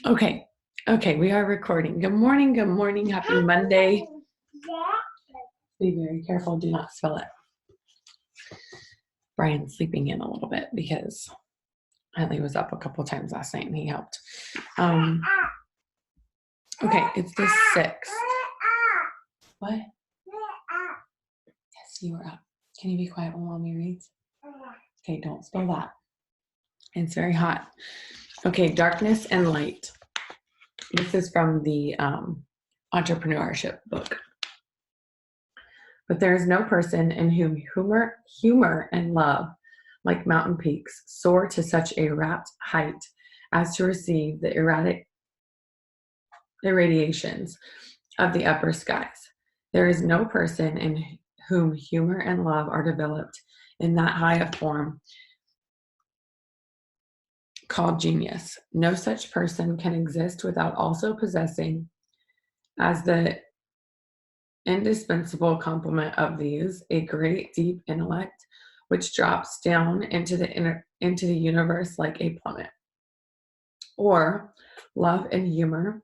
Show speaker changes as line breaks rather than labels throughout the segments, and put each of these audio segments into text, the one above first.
Okay. Okay, we are recording. Good morning. Good morning. Happy Monday. Be very careful. Do not spill it. Brian's sleeping in a little bit because Huntley was up a couple times last night and he helped. Okay, it's the 6th. What? Yes, you were up. Can you be quiet when Mommy reads? Okay, don't spill that. It's very hot. Okay, darkness and light. This is from the entrepreneurship book. But there is no person in whom humor and love, like mountain peaks, soar to such a rapt height as to receive the erratic irradiations of the upper skies. There is no person in whom humor and love are developed in that high a form called genius. No such person can exist without also possessing, as the indispensable complement of these, a great deep intellect which drops down into the universe like a plummet. Or love and humor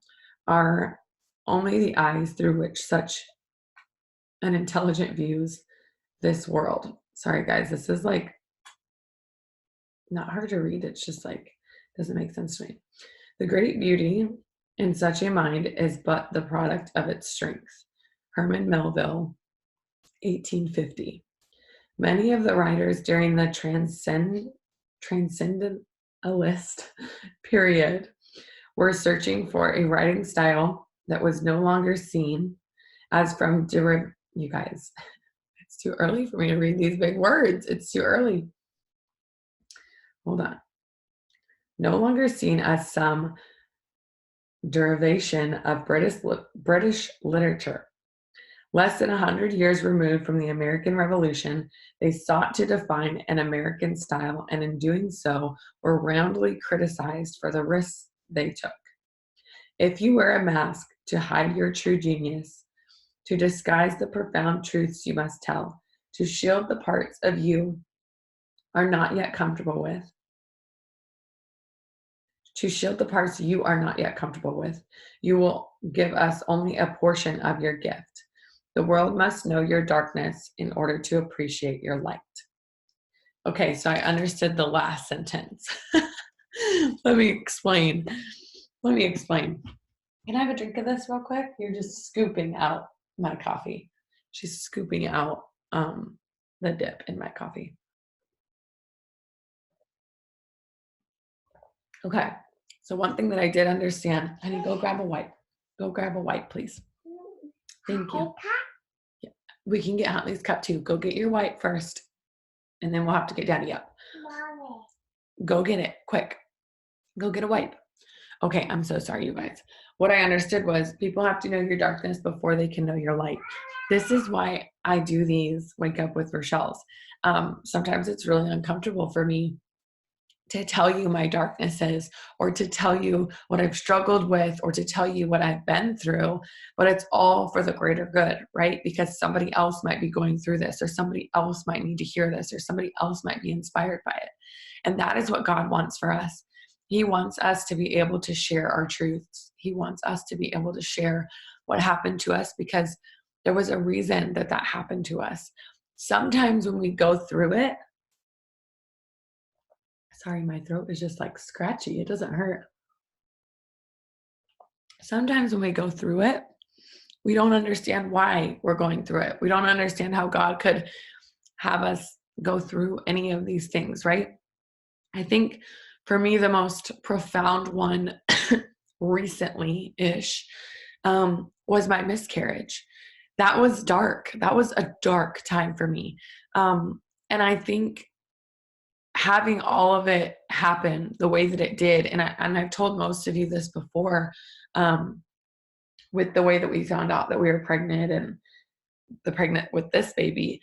are only the eyes through which such an intelligent views this world. Sorry guys, this is like not hard to read. It's just like doesn't make sense to me. The great beauty in such a mind is but the product of its strength. Herman Melville, 1850. Many of the writers during the transcendentalist period were searching for a writing style that was no longer seen as from you guys, it's too early for me to read these big words. It's too early. Hold on. No longer seen as some derivation of British literature. Less than 100 years removed from the American Revolution, they sought to define an American style, and in doing so were roundly criticized for the risks they took. If you wear a mask to hide your true genius, to disguise the profound truths you must tell, to shield the parts of you are not yet comfortable with, you will give us only a portion of your gift. The world must know your darkness in order to appreciate your light. Okay, so I understood the last sentence. Let me explain. Can I have a drink of this real quick? You're just scooping out my coffee. She's scooping out the dip in my coffee. Okay, so one thing that I did understand, honey, go grab a wipe. Go grab a wipe, please. Thank you. Yeah. We can get Huntley's cup too. Go get your wipe first, and then we'll have to get Daddy up. Mommy. Go get it, quick. Go get a wipe. Okay, I'm so sorry, you guys. What I understood was people have to know your darkness before they can know your light. This is why I do these Wake Up with Rochelle's. Sometimes it's really uncomfortable for me to tell you my darknesses, or to tell you what I've struggled with, or to tell you what I've been through, but it's all for the greater good, right? Because somebody else might be going through this, or somebody else might need to hear this, or somebody else might be inspired by it. And that is what God wants for us. He wants us to be able to share our truths. He wants us to be able to share what happened to us, because there was a reason that happened to us. Sometimes when we go through it, sorry, my throat is just like scratchy. It doesn't hurt. Sometimes when we go through it, we don't understand why we're going through it. We don't understand how God could have us go through any of these things, right? I think for me, the most profound one recently-ish was my miscarriage. That was dark. That was a dark time for me. And I think having all of it happen the way that it did, and I've told most of you this before, with the way that we found out that we were pregnant and pregnant with this baby,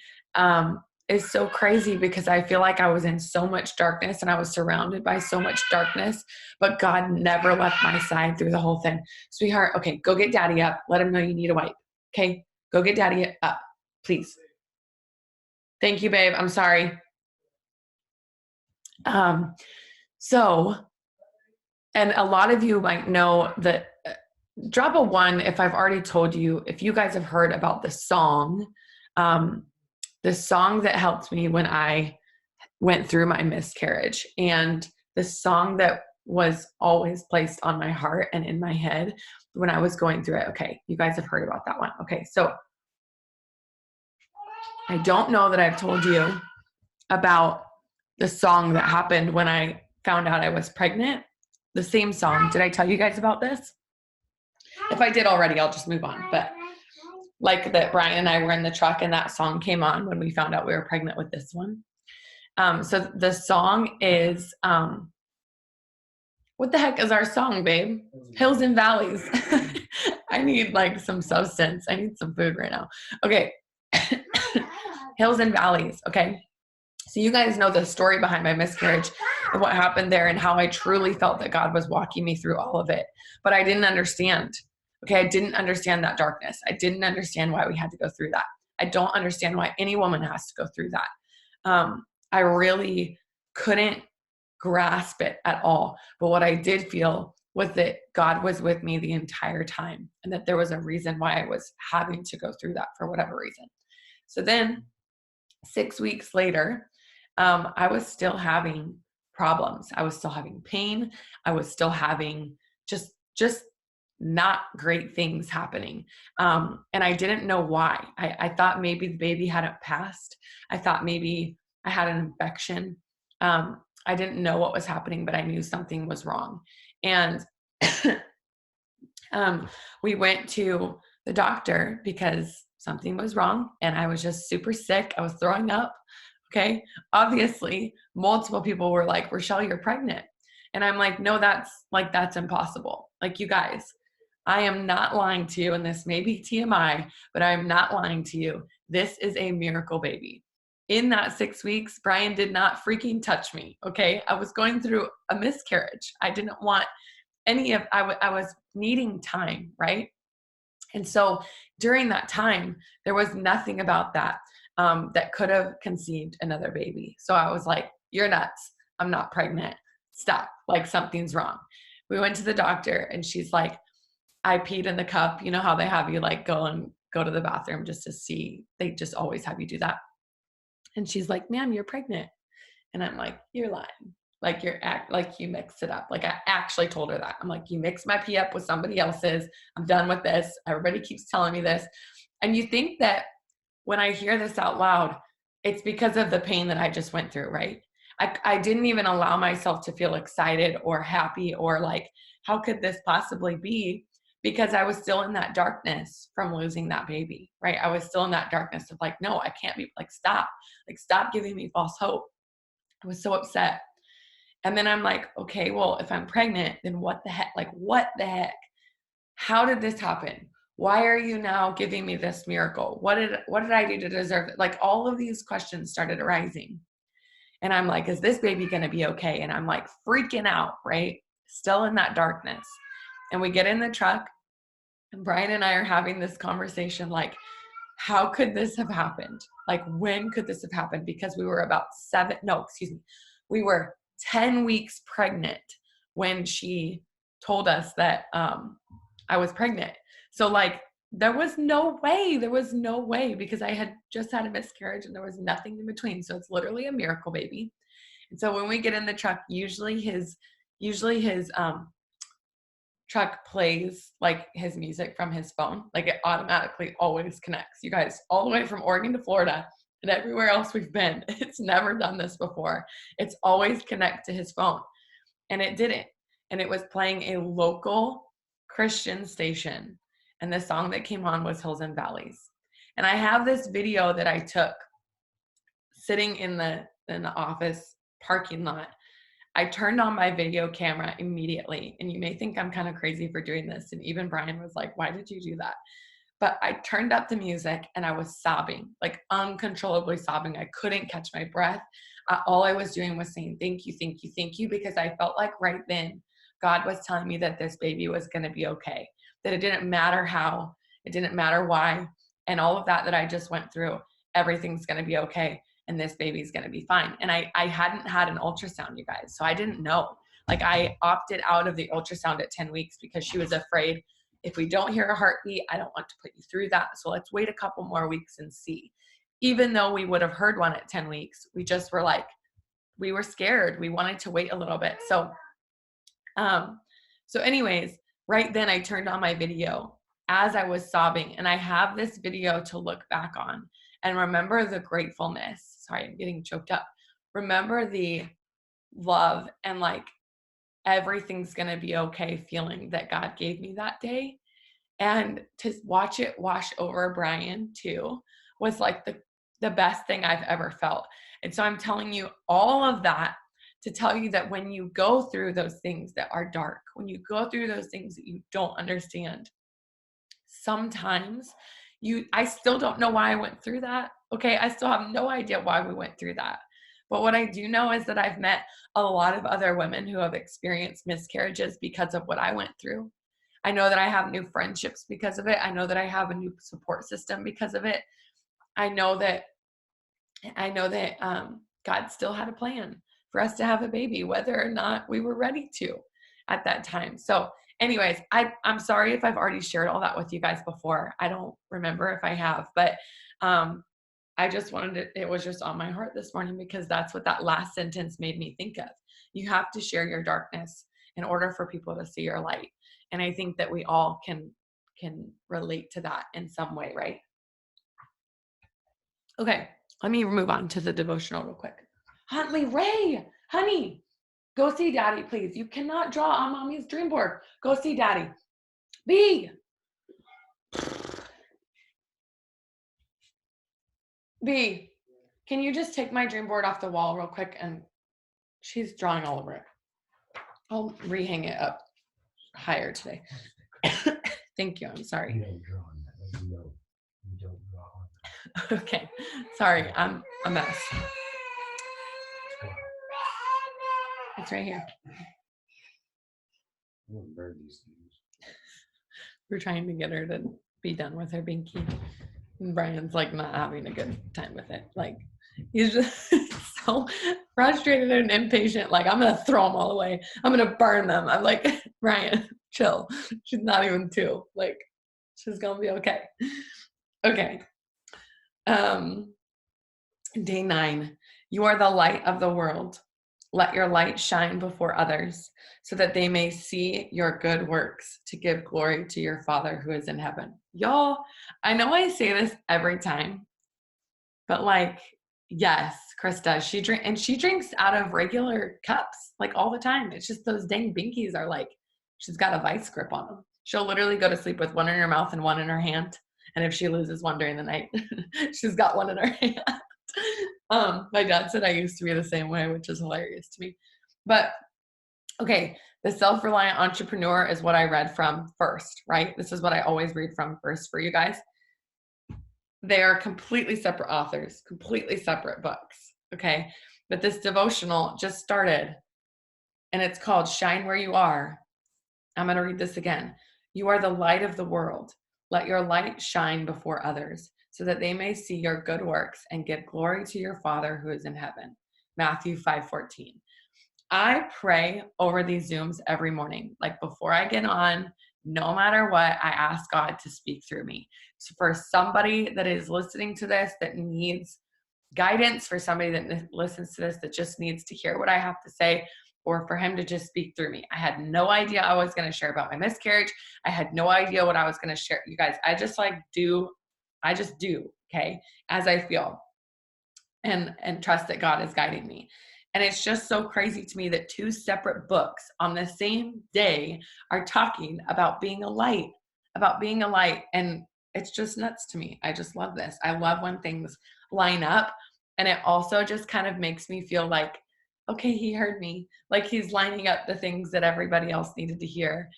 is so crazy, because I feel like I was in so much darkness and I was surrounded by so much darkness, but God never left my side through the whole thing. Sweetheart, okay, go get Daddy up. Let him know you need a wipe. Okay, go get Daddy up, please. Thank you, babe. I'm sorry. So And a lot of you might know that, drop a 1 if I've already told you, if you guys have heard about the song that helped me when I went through my miscarriage, and the song that was always placed on my heart and in my head when I was going through it. Okay, you guys have heard about that one. Okay, so I don't know that I've told you about the song that happened when I found out I was pregnant. The same song. Did I tell you guys about this? If I did already, I'll just move on. But like that, Brian and I were in the truck and that song came on when we found out we were pregnant with this one. So the song is, what the heck is our song, babe? Hills and Valleys. I need like some substance. I need some food right now. Okay. Hills and Valleys. Okay. So you guys know the story behind my miscarriage and what happened there and how I truly felt that God was walking me through all of it. But I didn't understand. Okay. I didn't understand that darkness. I didn't understand why we had to go through that. I don't understand why any woman has to go through that. I really couldn't grasp it at all. But what I did feel was that God was with me the entire time and that there was a reason why I was having to go through that for whatever reason. So then 6 weeks later, I was still having problems. I was still having pain. I was still having just not great things happening. And I didn't know why. I thought maybe the baby hadn't passed. I thought maybe I had an infection. I didn't know what was happening, but I knew something was wrong. And we went to the doctor because something was wrong and I was just super sick. I was throwing up. Okay. Obviously, multiple people were like, Rochelle, you're pregnant. And I'm like, no, that's impossible. Like, you guys, I am not lying to you. And this may be TMI, but I'm not lying to you. This is a miracle baby. In that 6 weeks, Brian did not freaking touch me. Okay. I was going through a miscarriage. I didn't want I was needing time. Right. And so during that time, there was nothing about that that could have conceived another baby. So I was like, you're nuts. I'm not pregnant. Stop. Like, something's wrong. We went to the doctor and she's like, I peed in the cup. You know how they have you like go to the bathroom just to see. They just always have you do that. And she's like, ma'am, you're pregnant. And I'm like, you're lying. Like, you mixed it up. Like, I actually told her that. I'm like, you mixed my pee up with somebody else's. I'm done with this. Everybody keeps telling me this. And you think that when I hear this out loud, it's because of the pain that I just went through, right? I didn't even allow myself to feel excited or happy or like, how could this possibly be? Because I was still in that darkness from losing that baby, right? I was still in that darkness of like, no, I can't be, like, stop giving me false hope. I was so upset. And then I'm like, okay, well, if I'm pregnant, then what the heck? Like, what the heck? How did this happen? Why are you now giving me this miracle? What did I do to deserve it? Like, all of these questions started arising. And I'm like, is this baby going to be okay? And I'm like freaking out, right? Still in that darkness. And we get in the truck and Brian and I are having this conversation like, how could this have happened? Like, when could this have happened? Because we were we were 10 weeks pregnant when she told us that I was pregnant. So like, there was no way because I had just had a miscarriage and there was nothing in between. So it's literally a miracle baby. And so when we get in the truck, usually his truck plays like his music from his phone. Like, it automatically always connects. You guys, all the way from Oregon to Florida and everywhere else we've been, it's never done this before. It's always connect to his phone. And it didn't. And it was playing a local Christian station. And the song that came on was Hills and Valleys. And I have this video that I took sitting in the office parking lot. I turned on my video camera immediately. And you may think I'm kind of crazy for doing this. And even Brian was like, why did you do that? But I turned up the music and I was sobbing, like uncontrollably sobbing. I couldn't catch my breath. All I was doing was saying, thank you, thank you, thank you. Because I felt like right then God was telling me that this baby was going to be okay. That it didn't matter how, it didn't matter why. And all of that I just went through, everything's going to be okay. And this baby's going to be fine. And I hadn't had an ultrasound, you guys. So I didn't know. Like I opted out of the ultrasound at 10 weeks because she was afraid if we don't hear a heartbeat, I don't want to put you through that. So let's wait a couple more weeks and see. Even though we would have heard one at 10 weeks, we just were like, we were scared. We wanted to wait a little bit. So anyways, right then I turned on my video as I was sobbing, and I have this video to look back on and remember the gratefulness. Sorry, I'm getting choked up. Remember the love and like everything's going to be okay feeling that God gave me that day. And to watch it wash over Brian too was like the best thing I've ever felt. And so I'm telling you all of that to tell you that when you go through those things that are dark, when you go through those things that you don't understand, sometimes I still don't know why I went through that. Okay. I still have no idea why we went through that. But what I do know is that I've met a lot of other women who have experienced miscarriages because of what I went through. I know that I have new friendships because of it. I know that I have a new support system because of it. I know that God still had a plan for us to have a baby, whether or not we were ready to at that time. So anyways, I'm sorry if I've already shared all that with you guys before. I don't remember if I have, but I just it was just on my heart this morning because that's what that last sentence made me think of. You have to share your darkness in order for people to see your light. And I think that we all can relate to that in some way, right? Okay, let me move on to the devotional real quick. Huntley Ray, honey, go see daddy, please. You cannot draw on mommy's dream board. Go see daddy. B, can you just take my dream board off the wall real quick? And she's drawing all over it. I'll rehang it up higher today. Thank you. I'm sorry.
You don't draw on that. You don't draw on that.
Okay. Sorry. I'm a mess. It's right here.
I wouldn't burn these things.
We're trying to get her to be done with her binky. And Brian's like not having a good time with it. Like he's just so frustrated and impatient. Like I'm gonna throw them all away. I'm gonna burn them. I'm like, Brian, chill. She's not even 2. Like she's gonna be okay. Okay. Day 9. You are the light of the world. Let your light shine before others so that they may see your good works to give glory to your Father who is in heaven. Y'all, I know I say this every time, but like, yes, Krista, she drinks out of regular cups like all the time. It's just those dang binkies are like, she's got a vice grip on them. She'll literally go to sleep with one in her mouth and one in her hand. And if she loses one during the night, she's got one in her hand. My dad said I used to be the same way, which is hilarious to me. But okay, the self-reliant entrepreneur is what I read from first, right? This is what I always read from first for you guys. They are completely separate authors, completely separate books, okay? But this devotional just started, and it's called Shine Where You Are. I'm going to read this again. You are the light of the world. Let your light shine before others, so that they may see your good works and give glory to your Father who is in heaven. Matthew 5:14. I pray over these Zooms every morning. Like before I get on, no matter what, I ask God to speak through me. So for somebody that is listening to this that needs guidance, for somebody that listens to this that just needs to hear what I have to say, or for him to just speak through me. I had no idea I was going to share about my miscarriage. I had no idea what I was going to share. You guys, I just do, okay, as I feel, and trust that God is guiding me. And it's just so crazy to me that 2 separate books on the same day are talking about being a light, And it's just nuts to me. I just love this. I love when things line up. And it also just kind of makes me feel like, okay, he heard me. Like he's lining up the things that everybody else needed to hear.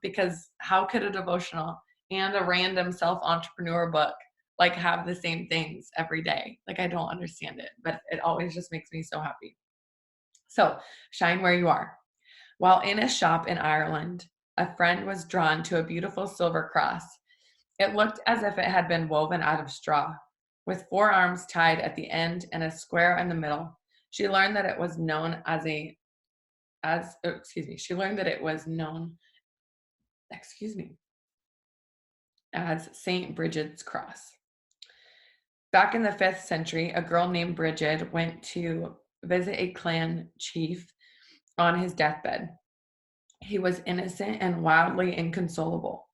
Because how could a devotional and a random self-entrepreneur book like have the same things every day? Like I don't understand it, but it always just makes me so happy. So shine where you are. While in a shop in Ireland, a friend was drawn to a beautiful silver cross. It looked as if it had been woven out of straw, with 4 arms tied at the end and a square in the middle. She learned that it was known as a she learned that it was known, excuse me, as St. Bridget's Cross. Back in the 5th century, a girl named Bridget went to visit a clan chief on his deathbed. He was innocent and wildly inconsolable.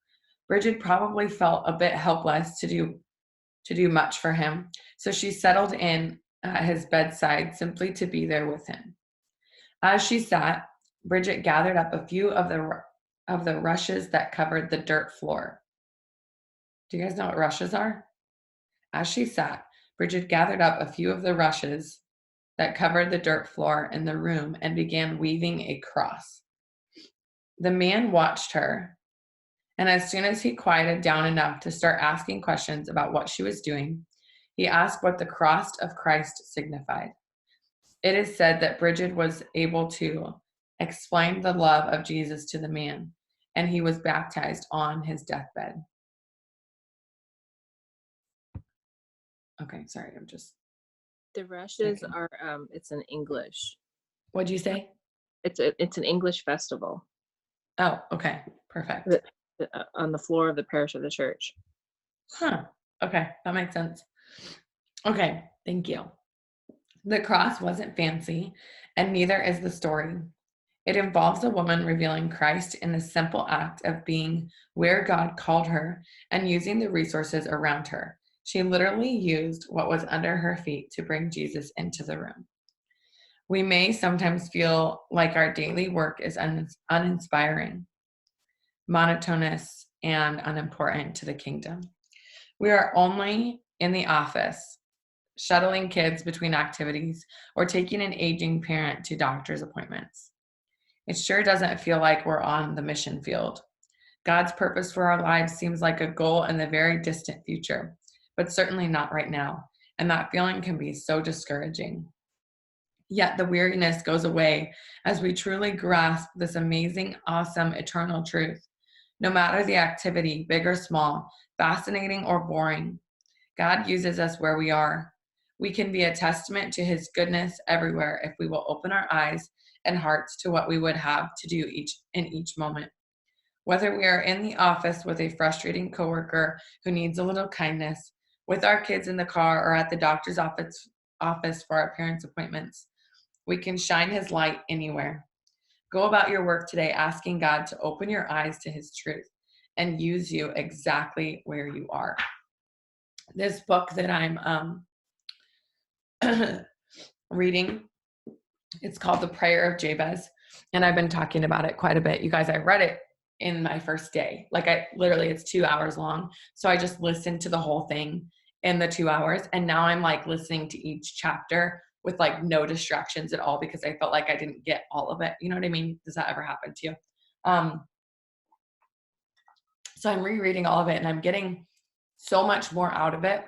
Bridget probably felt a bit helpless to do much for him, so she settled in at his bedside simply to be there with him. As she sat, Bridget gathered up a few of the rushes that covered the dirt floor. Do you guys know what rushes are? As she sat, Bridget gathered up a few of the rushes that covered the dirt floor in the room and began weaving a cross. The man watched her, and as soon as he quieted down enough to start asking questions about what she was doing, he asked what the cross of Christ signified. It is said that Bridget was able to explain the love of Jesus to the man, and he was baptized on his deathbed. Okay, sorry, I'm just
The rushes
checking.
are it's in English.
What'd you say?
It's an English festival
Oh, okay, perfect.
on the floor of the parish of the church.
Huh. Okay, that makes sense. Okay, thank you. The cross wasn't fancy, and neither is the story. It involves a woman revealing Christ in the simple act of being where God called her and using the resources around her. She literally used what was under her feet to bring Jesus into the room. We may sometimes feel like our daily work is uninspiring, monotonous, and unimportant to the kingdom. We are only in the office, shuttling kids between activities, or taking an aging parent to doctor's appointments. It sure doesn't feel like we're on the mission field. God's purpose for our lives seems like a goal in the very distant future, but certainly not right now, and that feeling can be so discouraging. Yet the weariness goes away as we truly grasp this amazing, awesome, eternal truth. No matter the activity, big or small, fascinating or boring, God uses us where we are. We can be a testament to his goodness everywhere if we will open our eyes and hearts to what we would have to do in each moment. Whether we are in the office with a frustrating coworker who needs a little kindness, with our kids in the car, or at the doctor's office for our parents' appointments, we can shine his light anywhere. Go about your work today asking God to open your eyes to his truth and use you exactly where you are. This book that I'm reading, it's called The Prayer of Jabez, and I've been talking about it quite a bit. You guys, I read it in my first day. It's 2 hours long. So I just listened to the whole thing in the 2 hours, and now I'm like listening to each chapter with like no distractions at all because I felt like I didn't get all of it. You know what I mean? Does that ever happen to you? So I'm rereading all of it, and I'm getting so much more out of it.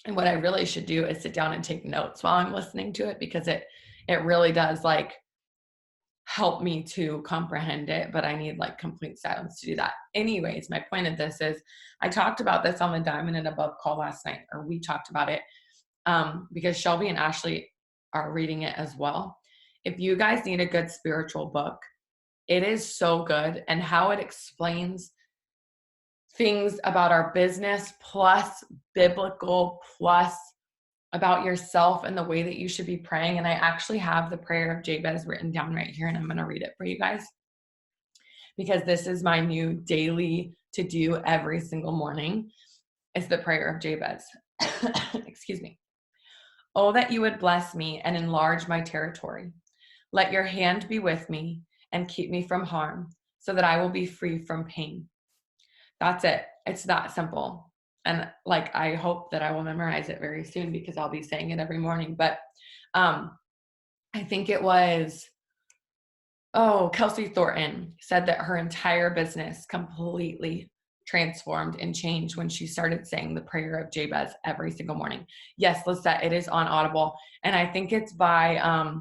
And what I really should do is sit down and take notes while I'm listening to it, because it really does like help me to comprehend it, but I need like complete silence to do that. Anyways, my point of this is I talked about this on the Diamond and Above call last night, or we talked about it, because Shelby and Ashley are reading it as well. If you guys need a good spiritual book, it is so good, and how it explains things about our business plus biblical plus about yourself and the way that you should be praying. And I actually have the prayer of Jabez written down right here, and I'm going to read it for you guys because this is my new daily to do every single morning. It's the prayer of Jabez. Excuse me. Oh, that you would bless me and enlarge my territory. Let your hand be with me and keep me from harm, so that I will be free from pain. That's it. It's that simple. And like, I hope that I will memorize it very soon because I'll be saying it every morning. But I think it was, Kelsey Thornton said that her entire business completely transformed and changed when she started saying the prayer of Jabez every single morning. Yes, Lisette, it is on Audible. And I think it's by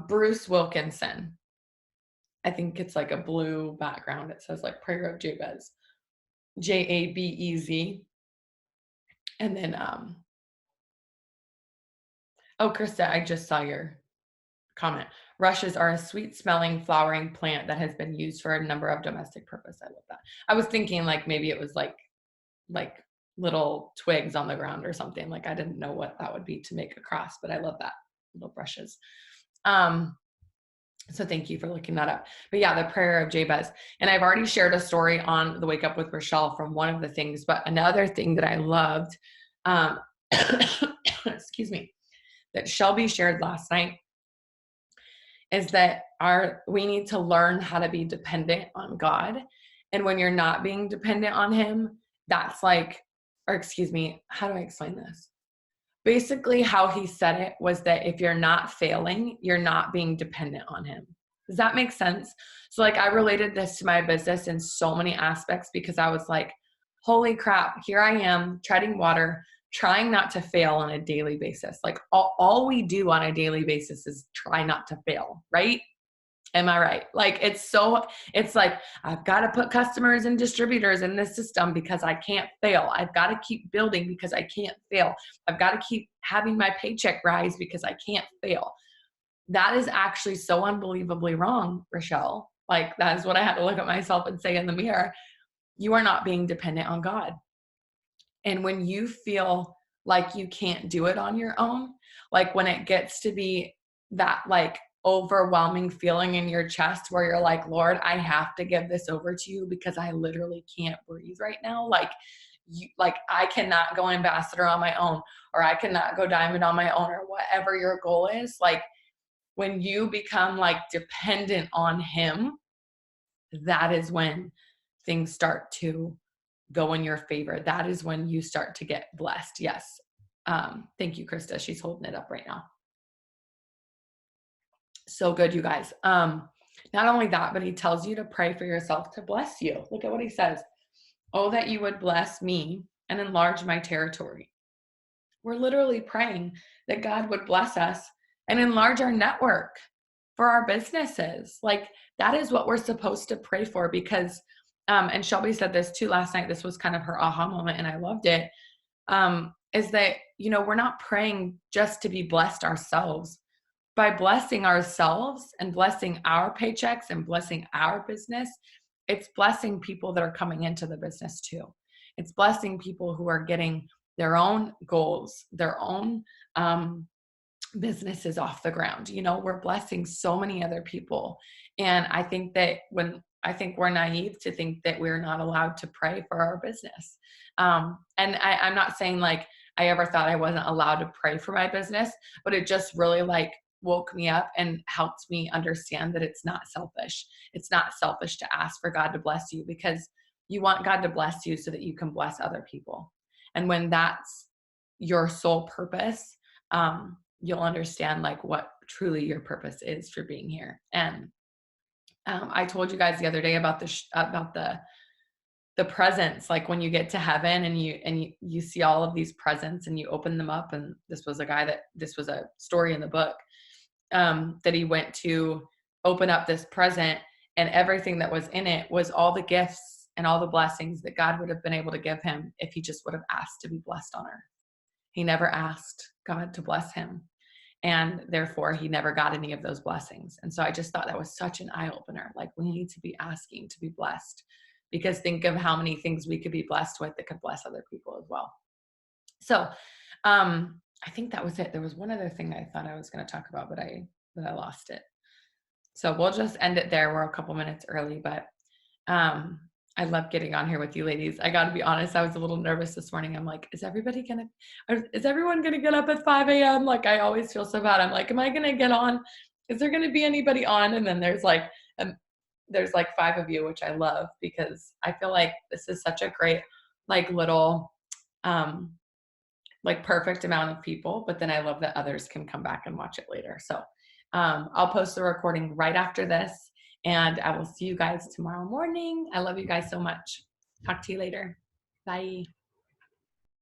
Bruce Wilkinson. I think it's like a blue background. It says like prayer of Jabez, Jabez. And then, Krista, I just saw your comment. Rushes are a sweet smelling flowering plant that has been used for a number of domestic purposes. I love that. I was thinking like maybe it was like little twigs on the ground or something. Like I didn't know what that would be to make a cross, but I love that. Little brushes. So thank you for looking that up. But yeah, the prayer of Jabez. And I've already shared a story on the Wake Up with Rochelle from one of the things, but another thing that I loved, excuse me, that Shelby shared last night is that we need to learn how to be dependent on God. And when you're not being dependent on him, that's like, or excuse me, how do I explain this? Basically, how he said it was that if you're not failing, you're not being dependent on him. Does that make sense? So like I related this to my business in so many aspects because I was like, holy crap, here I am treading water, trying not to fail on a daily basis. Like all we do on a daily basis is try not to fail, right? Am I right? Like it's like I've got to put customers and distributors in this system because I can't fail. I've got to keep building because I can't fail. I've got to keep having my paycheck rise because I can't fail. That is actually so unbelievably wrong, Rochelle. Like that is what I had to look at myself and say in the mirror. You are not being dependent on God. And when you feel like you can't do it on your own, like when it gets to be that like overwhelming feeling in your chest where you're like, Lord, I have to give this over to you because I literally can't breathe right now. Like I cannot go ambassador on my own, or I cannot go diamond on my own, or whatever your goal is. Like when you become like dependent on him, that is when things start to go in your favor. That is when you start to get blessed. Yes. Thank you, Krista. She's holding it up right now. So good, you guys. Not only that, but he tells you to pray for yourself to bless you. Look at what he says. Oh, that you would bless me and enlarge my territory. We're literally praying that God would bless us and enlarge our network for our businesses. Like that is what we're supposed to pray for because, and Shelby said this too last night, this was kind of her aha moment and I loved it, is that, we're not praying just to be blessed ourselves. By blessing ourselves and blessing our paychecks and blessing our business, it's blessing people that are coming into the business too. It's blessing people who are getting their own goals, their own businesses off the ground. We're blessing so many other people. And I think that we're naive to think that we're not allowed to pray for our business. And I'm not saying like I ever thought I wasn't allowed to pray for my business, but it just really like woke me up and helped me understand that it's not selfish. It's not selfish to ask for God to bless you because you want God to bless you so that you can bless other people. And when that's your sole purpose, you'll understand like what truly your purpose is for being here. And I told you guys the other day about the presents, like when you get to heaven and you see all of these presents and you open them up. And this was a story in the book that he went to open up this present, and everything that was in it was all the gifts and all the blessings that God would have been able to give him if he just would have asked to be blessed on earth. He never asked God to bless him, and therefore he never got any of those blessings. And so I just thought that was such an eye-opener. Like we need to be asking to be blessed, because think of how many things we could be blessed with that could bless other people as well. So I think that was it. There was one other thing I thought I was going to talk about, but I lost it. So we'll just end it there. We're a couple minutes early, but I love getting on here with you ladies. I got to be honest, I was a little nervous this morning. I'm like, is everyone going to get up at 5 a.m.? Like I always feel so bad. I'm like, am I going to get on? Is there going to be anybody on? And then there's like 5 of you, which I love because I feel like this is such a great, like little, like perfect amount of people, but then I love that others can come back and watch it later. So I'll post the recording right after this, and I will see you guys tomorrow morning. I love you guys so much. Talk to you later. Bye.